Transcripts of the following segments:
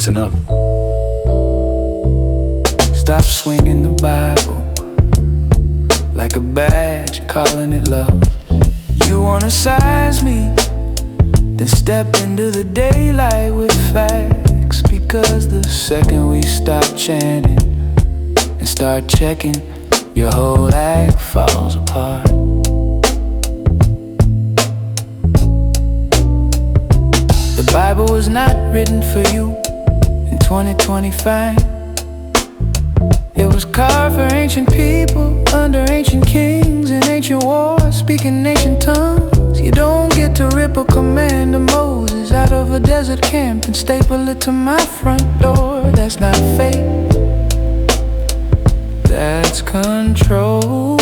Listen up. Stop swinging the Bible like a badge, calling it love. You wanna size me, then step into the daylight with facts. Because the second we stop chanting and start checking, your whole act falls apart. The Bible was not written for you in 2025. It was carved for ancient people under ancient kings and ancient wars, speaking ancient tongues. You don't get to rip a command of Moses out of a desert camp and staple it to my front door. That's not faith, that's control.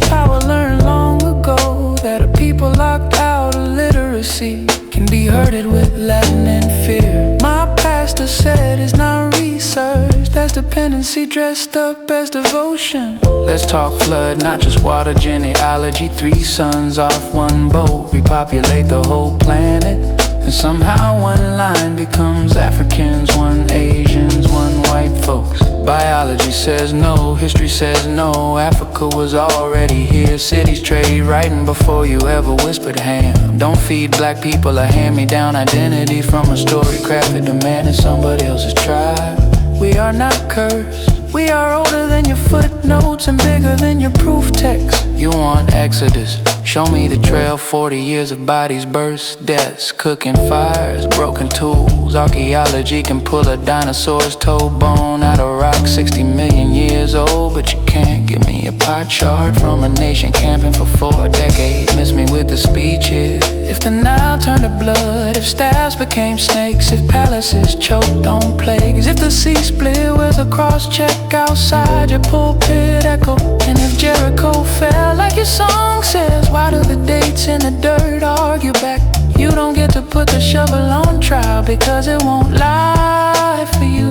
Power learned long ago that a people locked out of literacy can be herded with Latin and fear. My pastor said it's not research, that's dependency dressed up as devotion. Let's talk flood, not just water genealogy. 3 sons off one boat repopulate the whole planet, and somehow one line becomes Africans, 1 Asians, 1 white folks. Biology says no, history says no. Africa was already here. Cities trade writing before you ever whispered ham. Don't feed black people a hand-me-down identity from a story crafted to man in somebody else's tribe. We are not cursed. We are older than your footnotes and bigger than your proof text. You want Exodus? Show me the trail, 40 years of bodies, births, deaths, cooking fires, broken tools. Archaeology can pull a dinosaur's toe bone out of rock 60 million years old, but you can't give me a pie chart from a nation camping for 4 decades. Miss me with the speeches. If the Nile turned to blood, if staffs became snakes, if palaces choked on plagues, if the sea split with a cross-check outside your pulpit echo, and if Jericho fell like your song says, why do the dates in the dirt argue back? You don't get to put the shovel on trial because it won't lie for you.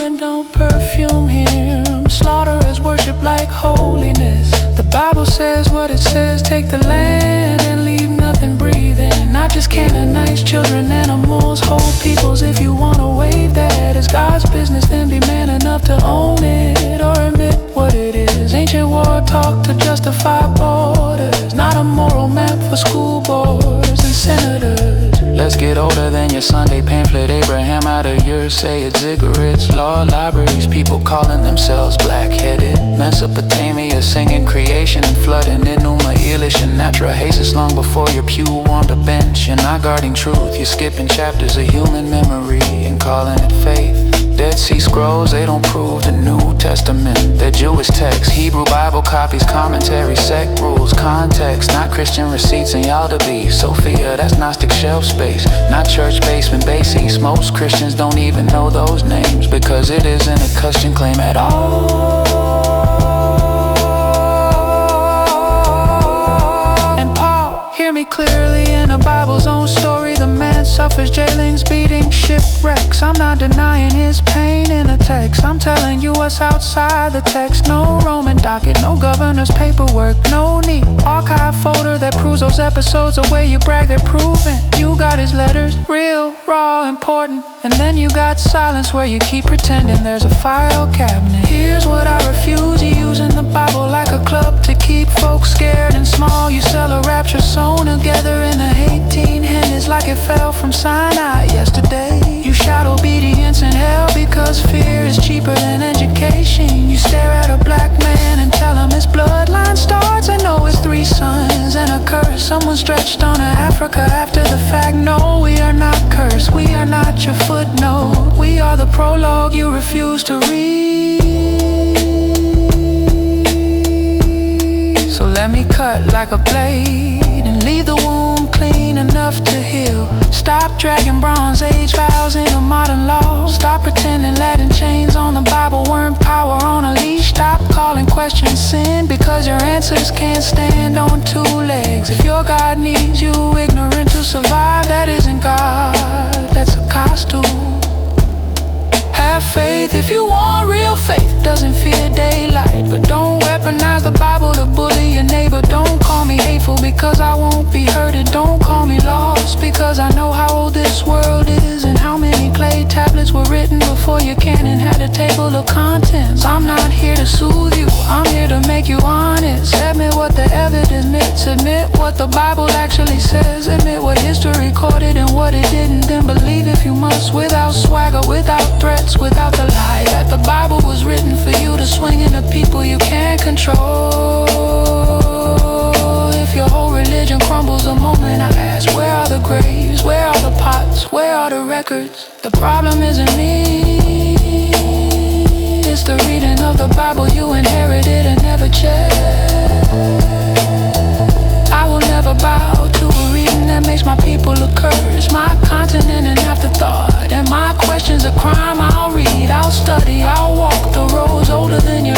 And don't perfume him. Slaughter is worship like holiness. The Bible says what it says. Take the land and leave nothing breathing. Not just Canaanites, children, animals, whole peoples. If you wanna wave that as God's business, then be man enough to own it or admit what it is. Ancient war talk to justify borders, not a moral map for school boards and senators. Let's get older than your Sunday pamphlet. Abraham out of yours, say it's cigarettes. Law libraries, people calling themselves black-headed. Mesopotamia singing creation and flooding. Enuma Elish and Atrahasis long before your pew warmed a bench. You're not guarding truth, you're skipping chapters of human memory and calling it faith. Dead Sea Scrolls, they don't prove the New Testament. They're Jewish texts, Hebrew Bible copies, commentaries, sect rules, context. Not Christian receipts in Yaldabaoth, Sophia, that's Gnostic shelf space. Not church basement bases. Most Christians don't even know those names because it isn't a Christian claim at all. And Paul, hear me clearly, in the Bible's own story, the man suffers jailings, beating, shipwrecks. I'm not denying his pain in the text. I'm telling you what's outside the text. No Roman docket, no governor's paperwork, no neat archive folder that proves those episodes the way you brag they're proven. You got his letters, real, raw, important. And then you got silence where you keep pretending there's a file cabinet. Here's what I refuse, you using the Bible like a club to keep folks scared and small. You sell a rapture sewn together in a 18 hand. It's like it fell from Sinai yesterday. You shout obedience in hell because fear is cheaper than education. You stare at a black man and tell him his bloodline starts. I know it's 3 sons and a curse. Someone stretched on Africa after the fact. No, we are not cursed. We are not your footnote. We are the prologue you refuse to read. So let me cut like a blade and leave the wound clean enough to heal. Stop dragging Bronze Age vows into modern law. Stop pretending Latin chains on the Bible weren't power on a leash. Stop calling questions sin because your answers can't stand on 2 legs. If your God needs you ignorant to survive, that isn't God, that's a costume. Have faith if you want real faith. Doesn't fear daylight, but don't weaponize the Bible to bully your neighbor. Don't call me hateful because I won't be hurted. Don't call me lost because I know how old this your canon had a table of contents. I'm not here to soothe you, I'm here to make you honest. Admit what the evidence admits, admit what the Bible actually says, admit what history recorded and what it didn't, then believe if you must, without swagger, without threats, without the lie that the Bible was written for you to swing into people you can't control. If your whole religion crumbles the moment I ask, where are the graves, where are the pots, where are the records? The problem isn't me, it's the reading of the Bible you inherited and never checked. I will never bow to a reading that makes my people a curse, my continent an afterthought, and my questions a crime. I'll read, I'll study, I'll walk the roads older than your